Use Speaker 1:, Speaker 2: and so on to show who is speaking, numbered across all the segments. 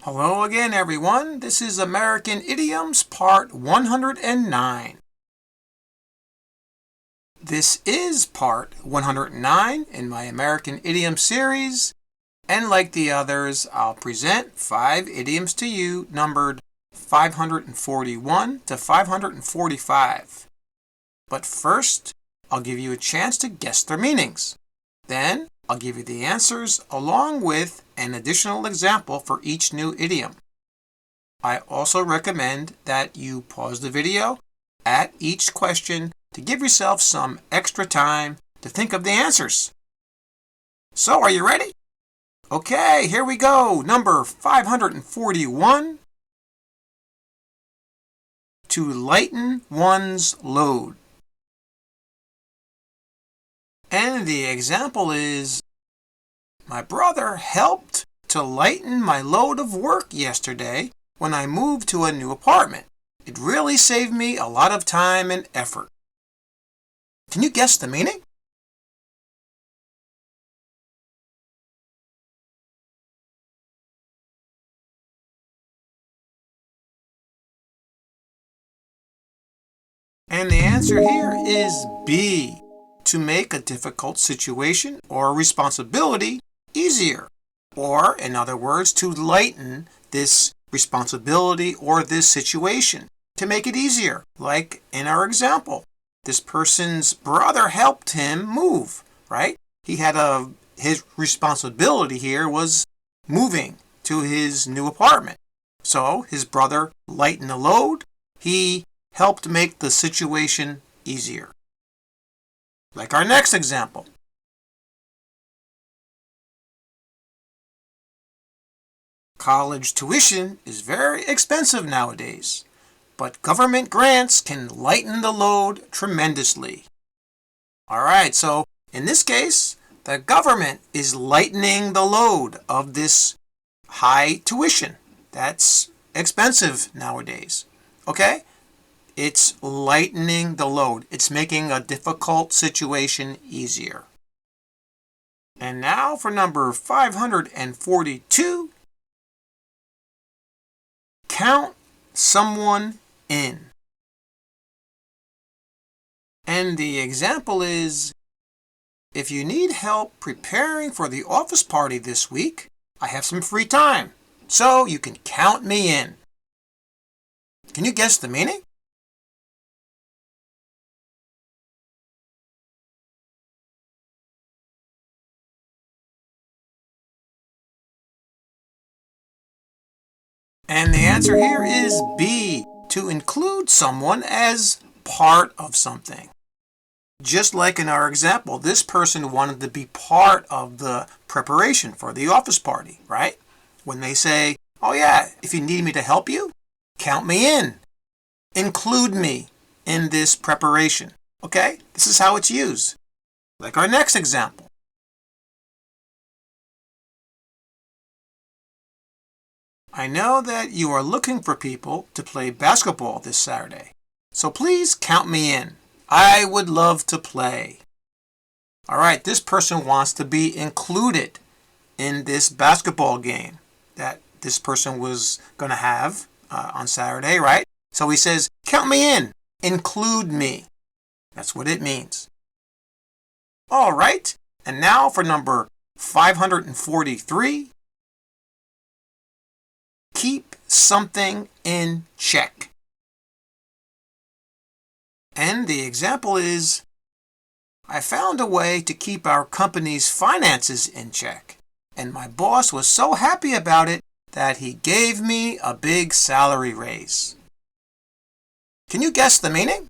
Speaker 1: Hello again, everyone. This is American Idioms, part 109. This is part 109 in my American Idiom series, and like the others, I'll present 5 idioms to you numbered 541 to 545. But first, I'll give you a chance to guess their meanings. Then, I'll give you the answers along with an additional example for each new idiom. I also recommend that you pause the video at each question to give yourself some extra time to think of the answers. So, are you ready? Okay, here we go. Number 541. To lighten one's load. And the example is, my brother helped to lighten my load of work yesterday when I moved to a new apartment. It really saved me a lot of time and effort. Can you guess the meaning? And the answer here is B. To make a difficult situation or responsibility easier. Or, in other words, to lighten this responsibility or this situation, to make it easier. Like in our example, this person's brother helped him move, right? His responsibility here was moving to his new apartment. So his brother lightened the load. He helped make the situation easier. Like our next example. College tuition is very expensive nowadays, but government grants can lighten the load tremendously. Alright, so in this case, the government is lightening the load of this high tuition. That's expensive nowadays. Okay? It's lightening the load. It's making a difficult situation easier. And now for number 542. Count someone in. And the example is, if you need help preparing for the office party this week, I have some free time, so you can count me in. Can you guess the meaning? And the answer here is B, to include someone as part of something. Just like in our example, this person wanted to be part of the preparation for the office party, right? When they say, oh yeah, if you need me to help you, count me in. Include me in this preparation. Okay? This is how it's used. Like our next example. I know that you are looking for people to play basketball this Saturday, so please count me in. I would love to play. All right, this person wants to be included in this basketball game that this person was going to have on Saturday, right? So he says, count me in. Include me. That's what it means. All right, and now for number 543. Keep something in check. And the example is, I found a way to keep our company's finances in check, and my boss was so happy about it that he gave me a big salary raise. Can you guess the meaning?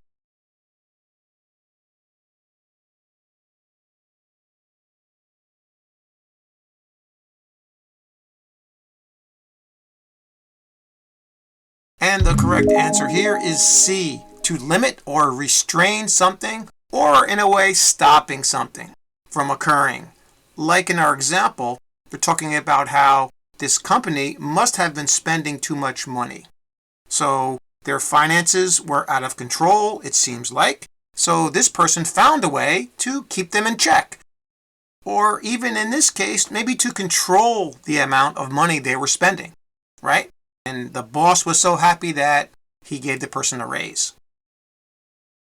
Speaker 1: And the correct answer here is C, to limit or restrain something, or in a way stopping something from occurring. Like in our example, we're talking about how this company must have been spending too much money. So their finances were out of control, it seems like. So this person found a way to keep them in check. Or even in this case, maybe to control the amount of money they were spending. right? And the boss was so happy that he gave the person a raise.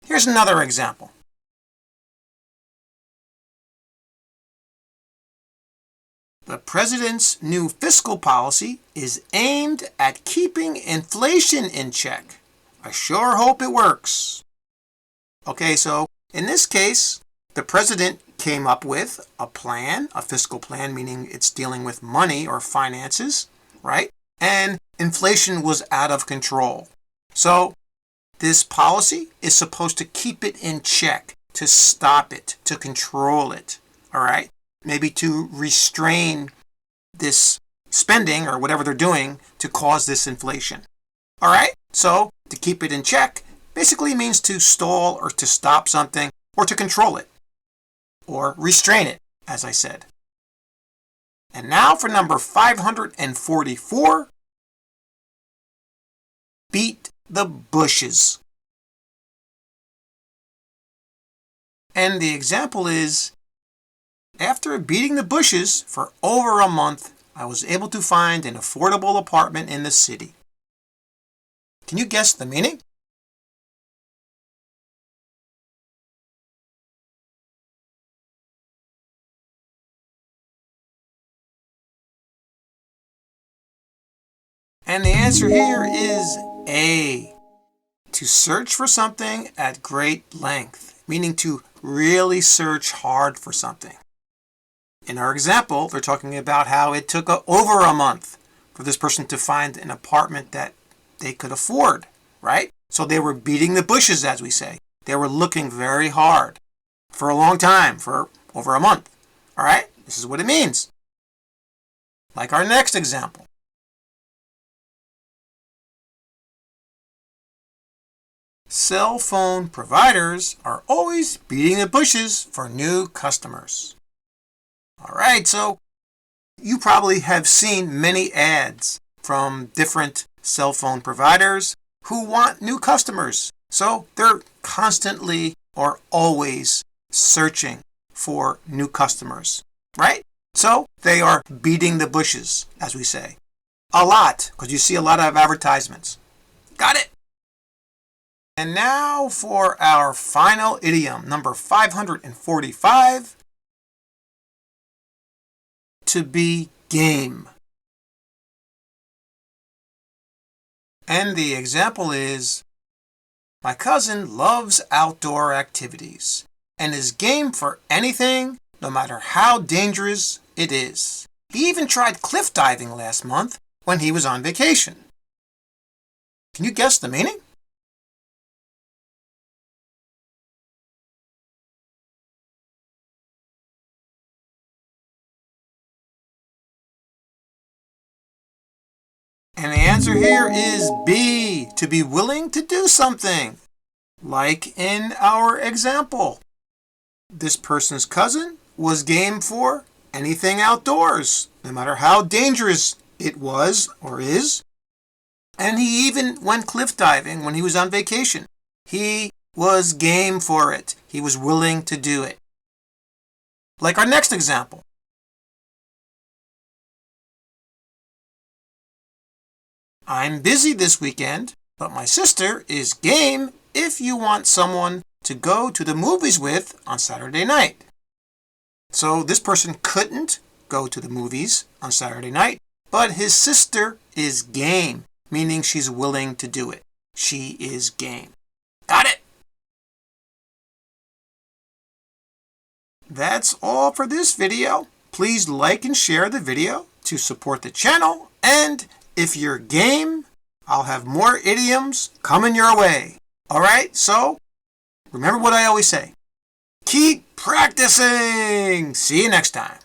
Speaker 1: Here's another example. The president's new fiscal policy is aimed at keeping inflation in check. I sure hope it works. Okay, so in this case, the president came up with a plan, a fiscal plan, meaning it's dealing with money or finances, right? And inflation was out of control. So this policy is supposed to keep it in check, to stop it, to control it, all right? Maybe to restrain this spending or whatever they're doing to cause this inflation. All right? So to keep it in check basically means to stall or to stop something or to control it or restrain it, as I said. And now for number 544, beat the bushes. And the example is, after beating the bushes for over a month, I was able to find an affordable apartment in the city. Can you guess the meaning? And the answer here is A. To search for something at great length, meaning to really search hard for something. In our example, they're talking about how it took over a month for this person to find an apartment that they could afford, right? So they were beating the bushes, as we say. They were looking very hard for a long time, for over a month, all right? This is what it means. Like our next example. Cell phone providers are always beating the bushes for new customers. All right, so you probably have seen many ads from different cell phone providers who want new customers. So they're constantly or always searching for new customers, right? So they are beating the bushes, as we say. A lot, because you see a lot of advertisements. Got it? And now for our final idiom, number 545. To be game. And the example is, my cousin loves outdoor activities and is game for anything, no matter how dangerous it is. He even tried cliff diving last month when he was on vacation. Can you guess the meaning? And the answer here is B, to be willing to do something. Like in our example, this person's cousin was game for anything outdoors, no matter how dangerous it was or is. And he even went cliff diving when he was on vacation. He was game for it. He was willing to do it. Like our next example. I'm busy this weekend, but my sister is game if you want someone to go to the movies with on Saturday night. So this person couldn't go to the movies on Saturday night, but his sister is game, meaning she's willing to do it. She is game. Got it? That's all for this video. Please like and share the video to support the channel, and if you're game, I'll have more idioms coming your way. All right, so remember what I always say. Keep practicing. See you next time.